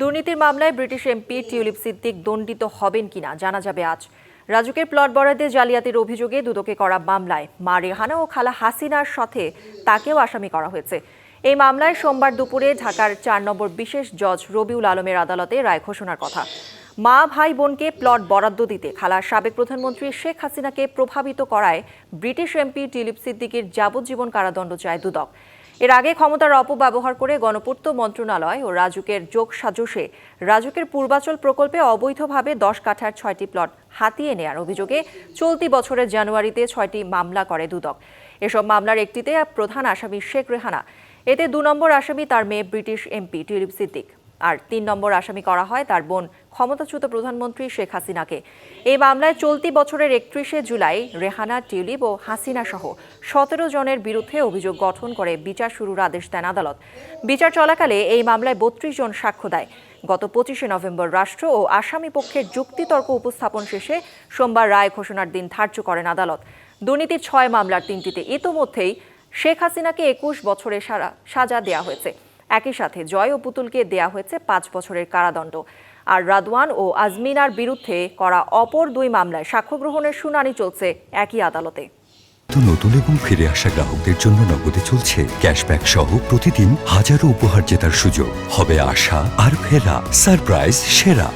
দুর্নীতির মামলায় British MP tulip Siddique দণ্ডিত হবেন কিনা জানা যাবে আজ। রাজুকের প্লট বরাদ্দে জালিয়াতির অভিযোগে দুদকে করা মামলায় মা রেহানা ও খালা হাসিনার সাথে তাকেও আসামি করা হয়েছে। এই মামলায় সোমবার দুপুরে ঢাকার ৪ নম্বর বিশেষ জজ রবিউল আলমের আদালতে রায় ঘোষণার কথা। মা ভাই বোনকে প্লট বরাদ্দ দিতে খালার সাবেক প্রধানমন্ত্রী শেখ হাসিনাকে প্রভাবিত করায় ব্রিটিশ এমপি টিউলিপ সিদ্দিকের যাবজ্জীবন কারাদণ্ড চায় দুদক। এর আগে ক্ষমতার অপব্যবহার করে গণপূর্ত মন্ত্রণালয় ও রাজুকের যোগসাজশে রাজুকের পূর্বাচল প্রকল্পে অবৈধভাবে ১০ কাঠার ৬টি প্লট হাতিয়ে নেয়ার অভিযোগে চলতি বছরের জানুয়ারিতে ৬টি মামলা করে দুদক। এসব মামলার একটিতে প্রধান আসামি শেখ রেহানা, এতে ২ নম্বর আসামি তার মেয়ে ব্রিটিশ এমপি টিউলিপ সিদ্দিক, আর ৩ নম্বর আসামি করা হয় তার বোন ক্ষমতাচ্যুত প্রধানমন্ত্রী শেখ হাসিনাকে। এই মামলায় চলতি বছরের ৩১শে জুলাই রেহানা, টিউলিপ ও হাসিনা সহ ১৭ জনের বিরুদ্ধে অভিযোগ গঠন করে বিচার শুরুর আদেশ দেন আদালত। বিচার চলাকালে এই মামলায় ৩২ জন সাক্ষ্য দেয়। গত ২৫শে নভেম্বর রাষ্ট্র ও আসামি পক্ষের যুক্তিতর্ক উপস্থাপন শেষে সোমবার রায় ঘোষণার দিন ধার্য করেন আদালত। দুর্নীতির ৬ মামলার ৩টিতে ইতোমধ্যেই শেখ হাসিনাকে ২১ বছরের সাজা দেওয়া হয়েছে। একই সাথে জয় ও পুতুলকে দেয়া হয়েছে ৫ বছরের কারাদণ্ড। আর রাদওয়ান ও আজমিনার বিরুদ্ধে করা অপর ২ মামলায় সাক্ষ্য গ্রহণের শুনানি চলছে একই আদালতে। নতুন এবং ফিরে আসা গ্রাহকদের জন্য নগদে চলছে ক্যাশব্যাক সহ প্রতিদিন হাজারো উপহার জেতার সুযোগ। হবে আশা আর ফেরা, সারপ্রাইজ সেরা।